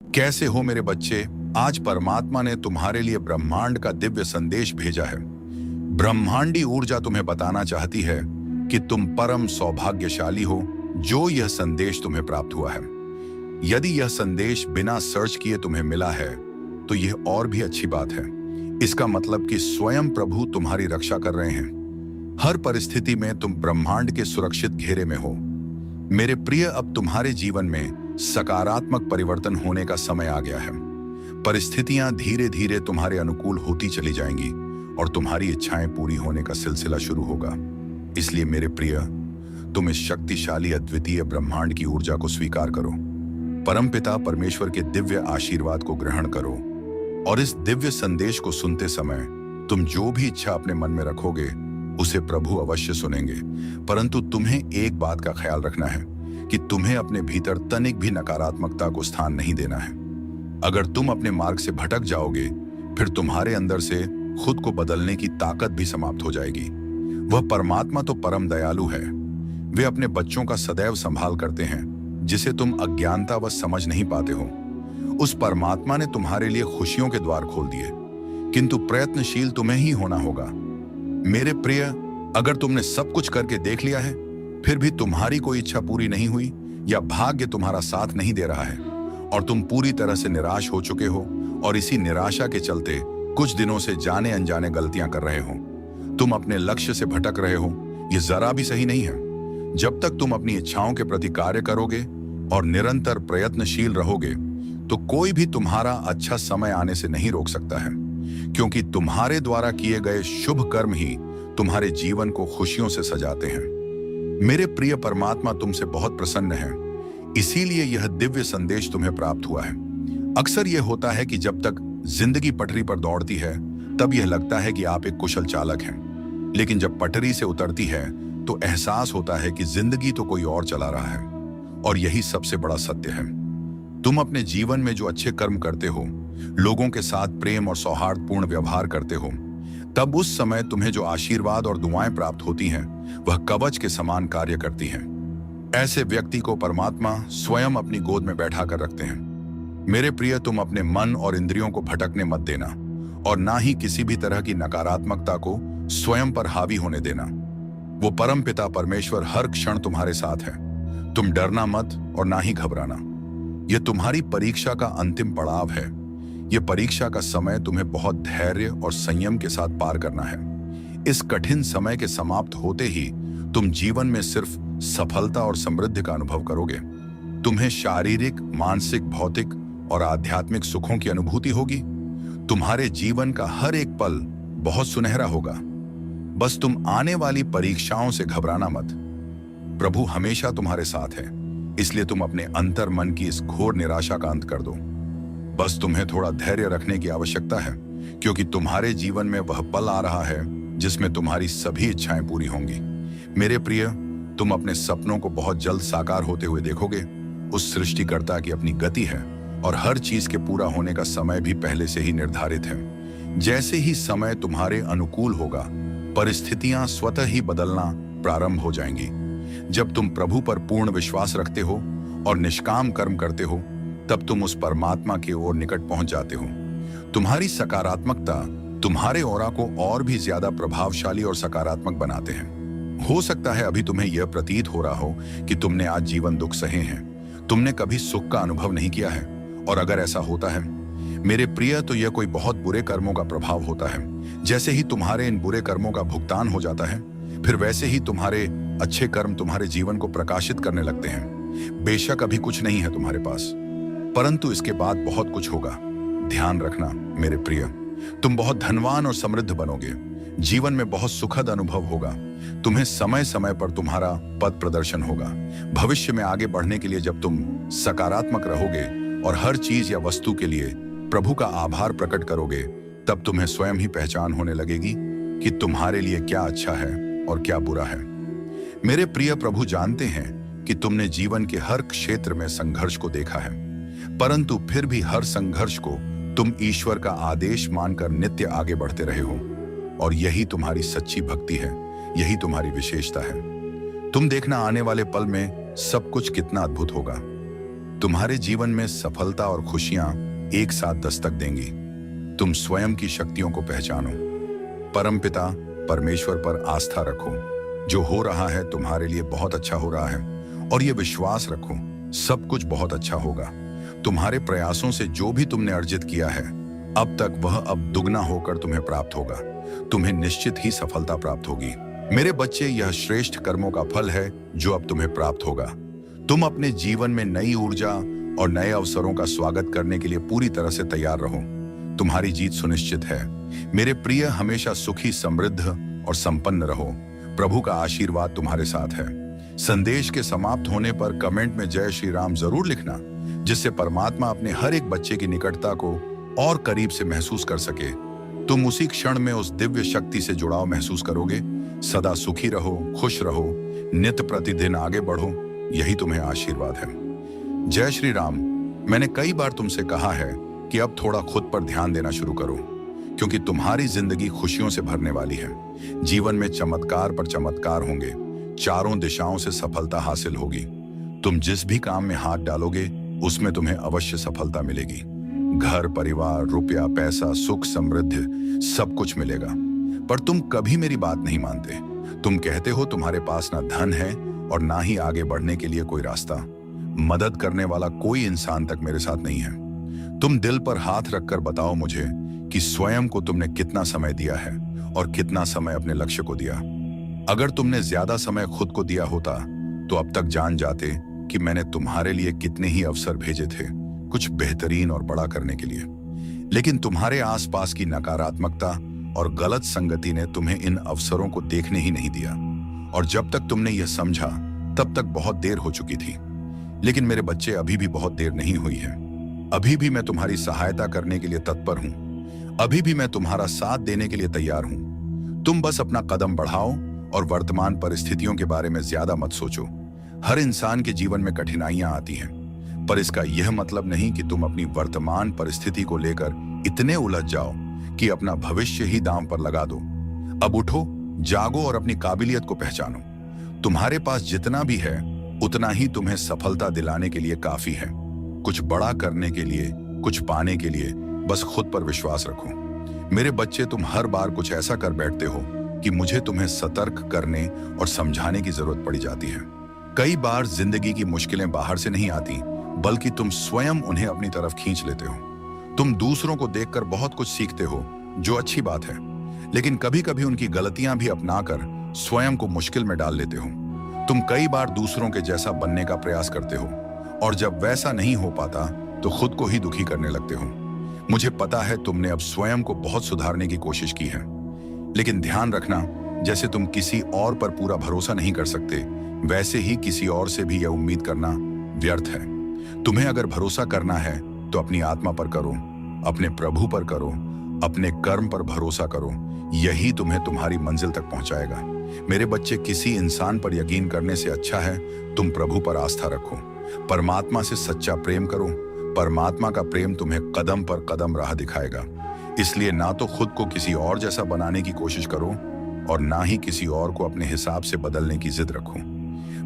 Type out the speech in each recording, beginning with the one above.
कैसे हो मेरे बच्चे? आज परमात्मा ने तुम्हारे लिए ब्रह्मांड का दिव्य संदेश भेजा है। ब्रह्मांडी ऊर्जा तुम्हें बताना चाहती है कि तुम परम सौभाग्यशाली हो जो यह संदेश तुम्हें प्राप्त हुआ है। यदि यह संदेश बिना सर्च किए तुम्हें मिला है तो यह और भी अच्छी बात है। इसका मतलब कि स्वयं प्रभु तुम्हारी रक्षा कर रहे हैं। हर परिस्थिति में तुम ब्रह्मांड के सुरक्षित घेरे में हो। मेरे प्रिय, अब तुम्हारे जीवन में सकारात्मक परिवर्तन होने का समय आ गया है। परिस्थितियां धीरे धीरे तुम्हारे अनुकूल होती चली जाएंगी और तुम्हारी इच्छाएं पूरी होने का सिलसिला शुरू होगा। इसलिए मेरे प्रिय, तुम इस शक्तिशाली अद्वितीय ब्रह्मांड की ऊर्जा को स्वीकार करो। परमपिता परमेश्वर के दिव्य आशीर्वाद को ग्रहण करो और इस दिव्य संदेश को सुनते समय तुम जो भी इच्छा अपने मन में रखोगे उसे प्रभु अवश्य सुनेंगे। परंतु तुम्हें एक बात का ख्याल रखना है कि तुम्हें अपने भीतर तनिक भी नकारात्मकता को स्थान नहीं देना है। अगर तुम अपने मार्ग से भटक जाओगे फिर तुम्हारे अंदर से खुद को बदलने की ताकत भी समाप्त हो जाएगी। वह परमात्मा तो परम दयालु है। वे अपने बच्चों का सदैव संभाल करते हैं जिसे तुम अज्ञानता व समझ नहीं पाते हो। उस परमात्मा ने तुम्हारे लिए खुशियों के द्वार खोल दिए, किंतु प्रयत्नशील तुम्हें ही होना होगा। मेरे प्रिय, अगर तुमने सब कुछ करके देख लिया है फिर भी तुम्हारी कोई इच्छा पूरी नहीं हुई या भाग्य तुम्हारा साथ नहीं दे रहा है और तुम पूरी तरह से निराश हो चुके हो और इसी निराशा के चलते कुछ दिनों से जाने अनजाने गलतियां कर रहे हो, तुम अपने लक्ष्य से भटक रहे हो, यह जरा भी सही नहीं है। जब तक तुम अपनी इच्छाओं के प्रति कार्य करोगे और निरंतर प्रयत्नशील रहोगे तो कोई भी तुम्हारा अच्छा समय आने से नहीं रोक सकता है, क्योंकि तुम्हारे द्वारा किए गए शुभ कर्म ही तुम्हारे जीवन को खुशियों से सजाते हैं। मेरे प्रिय, परमात्मा तुमसे बहुत प्रसन्न है, इसीलिए यह दिव्य संदेश तुम्हें प्राप्त हुआ है। अक्सर यह होता है कि जब तक जिंदगी पटरी पर दौड़ती है तब यह लगता है कि आप एक कुशल चालक हैं, लेकिन जब पटरी से उतरती है तो एहसास होता है कि जिंदगी तो कोई और चला रहा है। और यही सबसे बड़ा सत्य है। तुम अपने जीवन में जो अच्छे कर्म करते हो, लोगों के साथ प्रेम और सौहार्दपूर्ण व्यवहार करते हो, तब उस समय तुम्हें जो आशीर्वाद और दुआएं प्राप्त होती हैं वह कवच के समान कार्य करती हैं। ऐसे व्यक्ति को परमात्मा स्वयं अपनी गोद में बैठा कर रखते हैं। मेरे प्रिय, तुम अपने मन और इंद्रियों को भटकने मत देना और ना ही किसी भी तरह की नकारात्मकता को स्वयं पर हावी होने देना। वो परम पिता परमेश्वर हर क्षण तुम्हारे साथ है। तुम डरना मत और ना ही घबराना। यह तुम्हारी परीक्षा का अंतिम पड़ाव है। यह परीक्षा का समय तुम्हें बहुत धैर्य और संयम के साथ पार करना है। इस कठिन समय के समाप्त होते ही तुम जीवन में सिर्फ सफलता और समृद्धि का अनुभव करोगे। तुम्हें शारीरिक, मानसिक, भौतिक और आध्यात्मिक सुखों की अनुभूति होगी। तुम्हारे जीवन का हर एक पल बहुत सुनहरा होगा। बस तुम आने वाली परीक्षाओं से घबराना मत। प्रभु हमेशा तुम्हारे साथ है, इसलिए तुम अपने अंतर मन की इस घोर निराशा का अंत कर दो। बस तुम्हें थोड़ा धैर्य रखने की आवश्यकता है, क्योंकि तुम्हारे जीवन में वह पल आ रहा है जिसमें तुम्हारी सभी इच्छाएं पूरी होंगी। मेरे प्रिय, तुम अपने सपनों को बहुत जल्द साकार होते हुए देखोगे। उस सृष्टिकर्ता की अपनी गति है और हर चीज के पूरा होने का समय भी पहले से ही निर्धारित है। जैसे ही समय तुम्हारे अनुकूल होगा, परिस्थितियां स्वतः ही बदलना प्रारंभ हो जाएंगी। जब तुम प्रभु पर पूर्ण विश्वास रखते हो और निष्काम कर्म करते हो, तब तुम उस परमात्मा की ओर निकट पहुंच जाते हो। तुम्हारी सकारात्मकता तुम्हारे ऑरा को और भी ज्यादा प्रभावशाली और सकारात्मक बनाते हैं। हो सकता है अभी तुम्हें यह प्रतीत हो रहा हो कि तुमने आज जीवन दुख सहे हैं, तुमने कभी सुख का अनुभव नहीं किया है। और अगर ऐसा होता है मेरे प्रिय, तो यह कोई बहुत बुरे कर्मों का प्रभाव होता है। जैसे ही तुम्हारे इन बुरे कर्मों का भुगतान हो जाता है, फिर वैसे ही तुम्हारे अच्छे कर्म तुम्हारे जीवन को प्रकाशित करने लगते हैं। बेशक अभी कुछ नहीं है तुम्हारे पास, परंतु इसके बाद बहुत कुछ होगा। ध्यान रखना मेरे प्रिय, तुम बहुत धनवान और समृद्ध बनोगे। जीवन में बहुत सुखद अनुभव होगा। तुम्हें समय समय पर तुम्हारा पद प्रदर्शन होगा। भविष्य में आगे बढ़ने के लिए जब तुम सकारात्मक रहोगे और हर चीज या वस्तु के लिए प्रभु का आभार प्रकट करोगे, तब तुम्हें स्वयं ही पहचान होने लगेगी कि तुम्हारे लिए क्या अच्छा है और क्या बुरा है। मेरे प्रिय, प्रभु जानते हैं कि तुमने जीवन के हर क्षेत्र में संघर्ष को देखा है, परंतु फिर भी हर संघर्ष को तुम ईश्वर का आदेश मानकर नित्य आगे बढ़ते रहे हो। और यही तुम्हारी सच्ची भक्ति है, यही तुम्हारी विशेषता है। तुम देखना आने वाले पल में सब कुछ कितना अद्भुत होगा। तुम्हारे जीवन में सफलता और खुशियां एक साथ दस्तक देंगी। तुम स्वयं की शक्तियों को पहचानो, परमपिता परमेश्वर पर आस्था रखो। जो हो रहा है तुम्हारे लिए बहुत अच्छा हो रहा है और ये विश्वास रखो सब कुछ बहुत अच्छा होगा। तुम्हारे प्रयासों से जो भी तुमने अर्जित किया है अब तक वह अब दुगना होकर तुम्हें प्राप्त होगा। तुम्हें निश्चित ही सफलता प्राप्त होगी। मेरे बच्चे, यह श्रेष्ठ कर्मों का फल है जो अब तुम्हें प्राप्त होगा। तुम अपने जीवन में नई ऊर्जा और नए अवसरों का स्वागत करने के लिए पूरी तरह से तैयार रहो। तुम्हारी जीत सुनिश्चित है। मेरे प्रिय, हमेशा सुखी, समृद्ध और संपन्न रहो। प्रभु का आशीर्वाद तुम्हारे साथ है। संदेश के समाप्त होने पर कमेंट में जय श्री राम जरूर लिखना, जिससे परमात्मा अपने हर एक बच्चे की निकटता को और करीब से महसूस कर सके। तुम उसी क्षण में उस दिव्य शक्ति से जुड़ाव महसूस करोगे। सदा सुखी रहो, खुश रहो, नित्य प्रतिदिन आगे बढ़ो, यही तुम्हें आशीर्वाद है। जय श्री राम। मैंने कई बार तुमसे कहा है कि अब थोड़ा खुद पर ध्यान देना शुरू करो, क्योंकि तुम्हारी जिंदगी खुशियों से भरने वाली है। जीवन में चमत्कार पर चमत्कार होंगे। चारों दिशाओं से सफलता हासिल होगी। तुम जिस भी काम में हाथ डालोगे उसमें तुम्हें अवश्य सफलता मिलेगी। घर, परिवार, रुपया, पैसा, सुख, समृद्धि सब कुछ मिलेगा। पर तुम कभी मेरी बात नहीं मानते। तुम कहते हो तुम्हारे पास ना धन है और ना ही आगे बढ़ने के लिए कोई रास्ता। मदद करने वाला कोई इंसान तक मेरे साथ नहीं है। तुम दिल पर हाथ रखकर बताओ मुझे कि स्वयं को तुमने कितना समय दिया है और कितना समय अपने लक्ष्य को दिया। अगर तुमने ज्यादा समय खुद को दिया होता तो अब तक जान जाते कि मैंने तुम्हारे लिए कितने ही अवसर भेजे थे कुछ बेहतरीन और बड़ा करने के लिए। लेकिन तुम्हारे आसपास की नकारात्मकता और गलत संगति ने तुम्हें इन अवसरों को देखने ही नहीं दिया। और जब तक तुमने यह समझा तब तक बहुत देर हो चुकी थी। लेकिन मेरे बच्चे, अभी भी बहुत देर नहीं हुई है। अभी भी मैं तुम्हारी सहायता करने के लिए तत्पर हूं। अभी भी मैं तुम्हारा साथ देने के लिए तैयार हूं। तुम बस अपना कदम बढ़ाओ और वर्तमान परिस्थितियों के बारे में ज्यादा मत सोचो। हर इंसान के जीवन में कठिनाइयां आती हैं, पर इसका यह मतलब नहीं कि तुम अपनी वर्तमान परिस्थिति को लेकर इतने उलझ जाओ कि अपना भविष्य ही दांव पर लगा दो। अब उठो, जागो और अपनी काबिलियत को पहचानो। तुम्हारे पास जितना भी है उतना ही तुम्हें सफलता दिलाने के लिए काफी है। कुछ बड़ा करने के लिए, कुछ पाने के लिए बस खुद पर विश्वास रखो। मेरे बच्चे, तुम हर बार कुछ ऐसा कर बैठते हो कि मुझे तुम्हें सतर्क करने और समझाने की जरूरत पड़ी जाती है। कई बार जिंदगी की मुश्किलें बाहर से नहीं आती, बल्कि तुम स्वयं उन्हें अपनी तरफ खींच लेते हो। तुम दूसरों को देखकर बहुत कुछ सीखते हो, जो अच्छी बात है, लेकिन कभी कभी उनकी गलतियां भी अपनाकर स्वयं को मुश्किल में डाल लेते हो। तुम कई बार दूसरों के जैसा बनने का प्रयास करते हो और जब वैसा नहीं हो पाता तो खुद को ही दुखी करने लगते हो। मुझे पता है तुमने अब स्वयं को बहुत सुधारने की कोशिश की है, लेकिन ध्यान रखना, जैसे तुम किसी और पर पूरा भरोसा नहीं कर सकते, वैसे ही किसी और से भी यह उम्मीद करना व्यर्थ है। तुम्हें अगर भरोसा करना है तो अपनी आत्मा पर करो, अपने प्रभु पर करो, अपने कर्म पर भरोसा करो। यही तुम्हें तुम्हारी मंजिल तक पहुंचाएगा। मेरे बच्चे, किसी इंसान पर यकीन करने से अच्छा है तुम प्रभु पर आस्था रखो। परमात्मा से सच्चा प्रेम करो। परमात्मा का प्रेम तुम्हें कदम पर कदम राह दिखाएगा। इसलिए ना तो खुद को किसी और जैसा बनाने की कोशिश करो और ना ही किसी और को अपने हिसाब से बदलने की जिद रखो।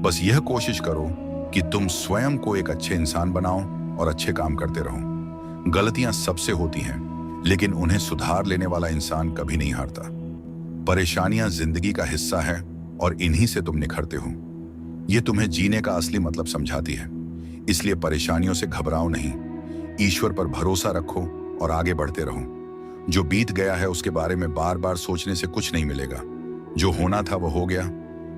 बस यह कोशिश करो कि तुम स्वयं को एक अच्छे इंसान बनाओ और अच्छे काम करते रहो। गलतियां सबसे होती हैं, लेकिन उन्हें सुधार लेने वाला इंसान कभी नहीं हारता। परेशानियां जिंदगी का हिस्सा है और इन्हीं से तुम निखरते हो। ये तुम्हें जीने का असली मतलब समझाती है। इसलिए परेशानियों से घबराओ नहीं, ईश्वर पर भरोसा रखो और आगे बढ़ते रहो। जो बीत गया है उसके बारे में बार बार सोचने से कुछ नहीं मिलेगा। जो होना था वो हो गया।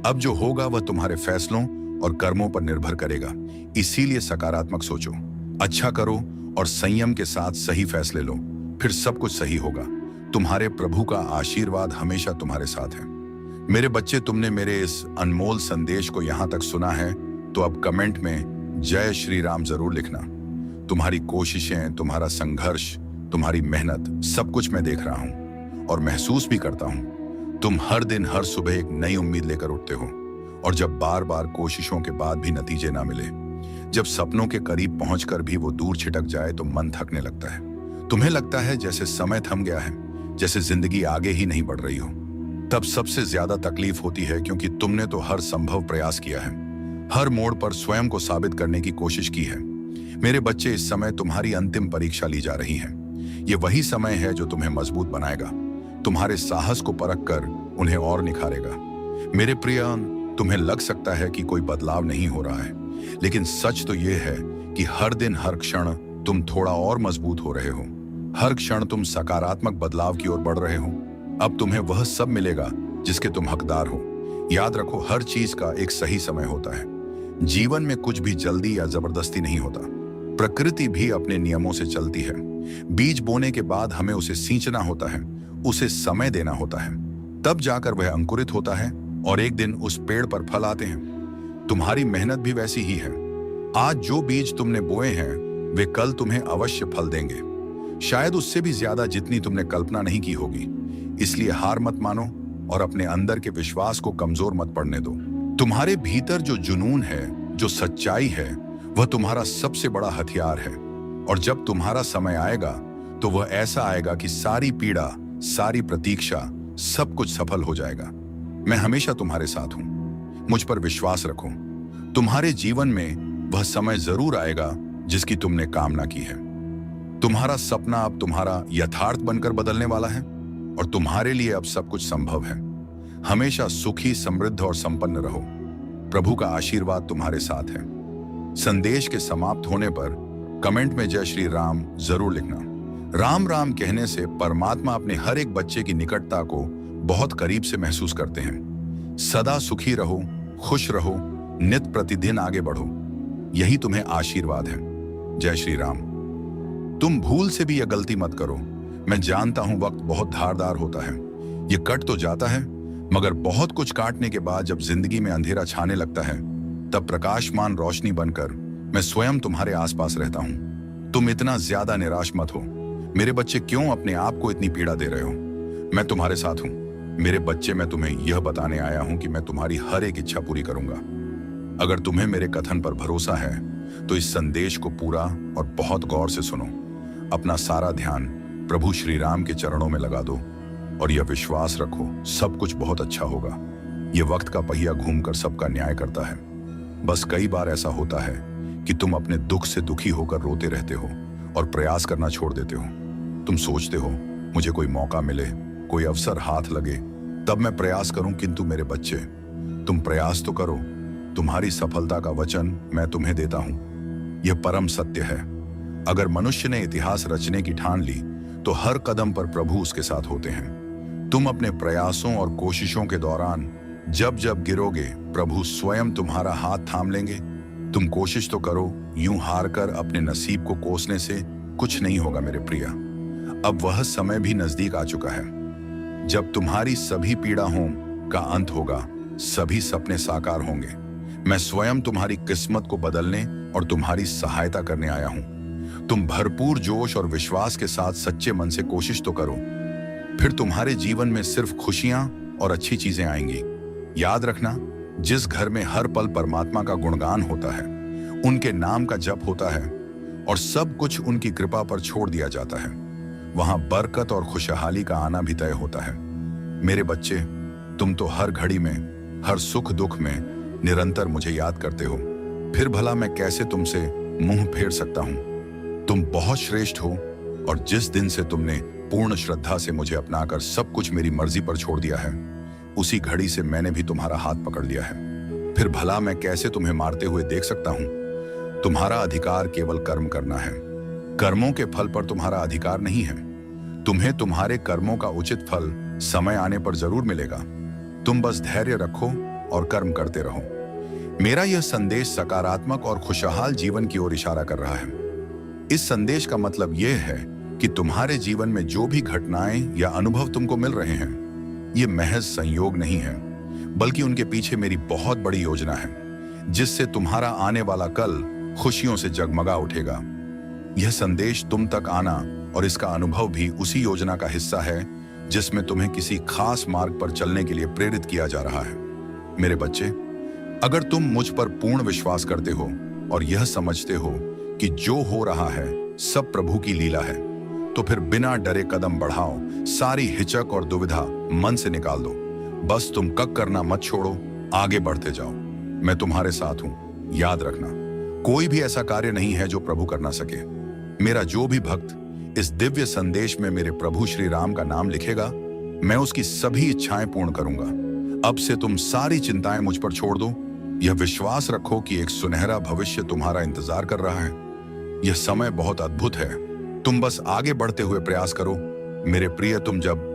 अब जो होगा वह तुम्हारे फैसलों और कर्मों पर निर्भर करेगा। इसीलिए सकारात्मक सोचो, अच्छा करो और संयम के साथ सही फैसले लो, फिर सब कुछ सही होगा। तुम्हारे प्रभु का आशीर्वाद हमेशा तुम्हारे साथ है। मेरे बच्चे, तुमने मेरे इस अनमोल संदेश को यहां तक सुना है तो अब कमेंट में जय श्री राम जरूर लिखना। तुम्हारी कोशिशें, तुम्हारा संघर्ष, तुम्हारी मेहनत, सब कुछ मैं देख रहा हूं और महसूस भी करता हूं। तुम हर दिन, हर सुबह एक नई उम्मीद लेकर उठते हो और जब बार बार कोशिशों के बाद भी नतीजे ना मिले, जब सपनों के करीब पहुंचकर भी वो दूर छिटक जाए तो मन थकने लगता है। तुम्हें लगता है जैसे समय थम गया है, जैसे जिंदगी आगे ही नहीं बढ़ रही हो। तब सबसे ज्यादा तकलीफ होती है, क्योंकि तुमने तो हर संभव प्रयास किया है, हर मोड़ पर स्वयं को साबित करने की कोशिश की है। मेरे बच्चे, इस समय तुम्हारी अंतिम परीक्षा ली जा रही है। ये वही समय है जो तुम्हें मजबूत बनाएगा, तुम्हारे साहस को परख कर उन्हें और निखारेगा। मेरे प्रिय, तुम्हें लग सकता है कि कोई बदलाव नहीं हो रहा है, लेकिन सच तो यह है कि हर दिन हर क्षण तुम थोड़ा और मजबूत हो रहे हो। हर क्षण तुम सकारात्मक बदलाव की ओर बढ़ रहे हो। अब तुम्हें वह सब मिलेगा जिसके तुम हकदार हो। याद रखो, हर चीज का एक सही समय होता है। जीवन में कुछ भी जल्दी या जबरदस्ती नहीं होता। प्रकृति भी अपने नियमों से चलती है। बीज बोने के बाद हमें उसे सींचना होता है, उसे समय देना होता है, तब जाकर वह अंकुरित होता है और एक दिन उस पेड़ पर फल आते हैं। तुम्हारी मेहनत भी वैसी ही है। आज जो बीज तुमने बोए हैं वे कल तुम्हें अवश्य फल देंगे, शायद उससे भी ज्यादा जितनी तुमने कल्पना नहीं की होगी। इसलिए हार मत मानो और अपने अंदर के विश्वास को कमजोर मत पड़ने दो। तुम्हारे भीतर जो जुनून है, जो सच्चाई है, वह तुम्हारा सबसे बड़ा हथियार है। और जब तुम्हारा समय आएगा तो वह ऐसा आएगा कि सारी पीड़ा, सारी प्रतीक्षा, सब कुछ सफल हो जाएगा। मैं हमेशा तुम्हारे साथ हूं, मुझ पर विश्वास रखो। तुम्हारे जीवन में वह समय जरूर आएगा जिसकी तुमने कामना की है। तुम्हारा सपना अब तुम्हारा यथार्थ बनकर बदलने वाला है और तुम्हारे लिए अब सब कुछ संभव है। हमेशा सुखी, समृद्ध और संपन्न रहो। प्रभु का आशीर्वाद तुम्हारे साथ है। संदेश के समाप्त होने पर कमेंट में जय श्री राम जरूर लिखना। राम राम कहने से परमात्मा अपने हर एक बच्चे की निकटता को बहुत करीब से महसूस करते हैं। सदा सुखी रहो, खुश रहो, नित प्रतिदिन आगे बढ़ो, यही तुम्हें आशीर्वाद है। जय श्री राम। तुम भूल से भी यह गलती मत करो। मैं जानता हूं वक्त बहुत धारदार होता है, ये कट तो जाता है, मगर बहुत कुछ काटने के बाद जब जिंदगी में अंधेरा छाने लगता है तब प्रकाशमान रोशनी बनकर मैं स्वयं तुम्हारे आसपास रहता हूं। तुम इतना ज्यादा निराश मत हो। मेरे बच्चे, क्यों अपने आप को इतनी पीड़ा दे रहे हो? मैं तुम्हारे साथ हूं। मेरे बच्चे, मैं तुम्हें यह बताने आया हूं कि मैं तुम्हारी हर एक इच्छा पूरी करूंगा। अगर तुम्हें मेरे कथन पर भरोसा है तो इस संदेश को पूरा और बहुत गौर से सुनो। अपना सारा ध्यान प्रभु श्री राम के चरणों में लगा दो और यह विश्वास रखो, सब कुछ बहुत अच्छा होगा। यह वक्त का पहिया घूमकर सबका न्याय करता है। बस कई बार ऐसा होता है कि तुम अपने दुख से दुखी होकर रोते रहते हो और प्रयास करना छोड़ देते हो। तुम सोचते हो मुझे कोई मौका मिले, कोई अवसर हाथ लगे, तब मैं प्रयास करूं। किंतु मेरे बच्चे, तुम प्रयास तो करो। तुम्हारी सफलता का वचन मैं तुम्हें देता हूं। यह परम सत्य है। अगर मनुष्य ने इतिहास रचने की ठान ली तो हर कदम पर प्रभु उसके साथ होते हैं। तुम अपने प्रयासों और कोशिशों के दौरान जब जब गिरोगे, प्रभु स्वयं तुम्हारा हाथ थाम लेंगे। तुम कोशिश तो करो, यूं हार कर अपने नसीब को कोसने से कुछ नहीं होगा मेरे प्रिय। अब वह समय भी नजदीक आ चुका है जब तुम्हारी सभी पीड़ाओं का अंत होगा, सभी सपने साकार होंगे। मैं स्वयं तुम्हारी किस्मत को बदलने और तुम्हारी सहायता करने आया हूं। तुम भरपूर जोश और विश्वास के साथ सच्चे मन से कोशिश तो करो, फिर तुम्हारे जीवन में सिर्फ खुशियां और अच्छी चीजें आएंगी। याद रखना, जिस घर में हर पल परमात्मा का गुणगान होता है, उनके नाम का जप होता है और सब कुछ उनकी कृपा पर छोड़ दिया जाता है, वहां बरकत और खुशहाली का आना भी तय होता है। मेरे बच्चे, तुम तो हर घड़ी में, हर सुख दुख में निरंतर मुझे याद करते हो, फिर भला मैं कैसे तुमसे मुंह फेर सकता हूं? तुम बहुत श्रेष्ठ हो और जिस दिन से तुमने पूर्ण श्रद्धा से मुझे अपनाकर सब कुछ मेरी मर्जी पर छोड़ दिया है, उसी घड़ी से मैंने भी तुम्हारा हाथ पकड़ लिया है। फिर भला मैं कैसे तुम्हें मारते हुए देख सकता हूं? तुम्हारा अधिकार केवल कर्म करना है। कर्मों के फल पर तुम्हारा अधिकार नहीं है। तुम्हें तुम्हारे कर्मों का उचित फल समय आने पर जरूर मिलेगा। तुम बस धैर्य रखो और कर्म करते रहो। मेरा यह संदेश सकारात्मक और खुशहाल जीवन की ओर इशारा कर रहा है। इस संदेश का मतलब यह है कि तुम्हारे जीवन में जो भी घटनाएं या अनुभव तुमको मिल रहे हैं, ये महज संयोग नहीं है, बल्कि उनके पीछे मेरी बहुत बड़ी योजना है, जिससे तुम्हारा आने वाला कल खुशियों से जगमगा उठेगा। यह संदेश तुम तक आना और इसका अनुभव भी उसी योजना का हिस्सा है जिसमें तुम्हें किसी खास मार्ग पर चलने के लिए प्रेरित किया जा रहा है। मेरे बच्चे, अगर तुम मुझ पर पूर्ण विश्वास करते हो और यह समझते हो कि जो हो रहा है सब प्रभु की लीला है, तो फिर बिना डरे कदम बढ़ाओ। सारी हिचक और दुविधा मन से निकाल दो। बस तुम कक करना मत छोड़ो, आगे बढ़ते जाओ। मैं तुम्हारे साथ हूं, याद रखना। कोई भी ऐसा कार्य नहीं है जो प्रभु कर ना सके। मेरा जो भी भक्त इस दिव्य संदेश में मेरे प्रभु श्री राम का नाम लिखेगा, मैं उसकी सभी इच्छाएं पूर्ण करूंगा। अब से तुम सारी चिंताएं मुझ पर छोड़ दो। यह विश्वास रखो कि एक सुनहरा भविष्य तुम्हारा इंतजार कर रहा है। यह समय बहुत अद्भुत है। तुम बस आगे बढ़ते हुए प्रयास करो। मेरे प्रिय, तुम जब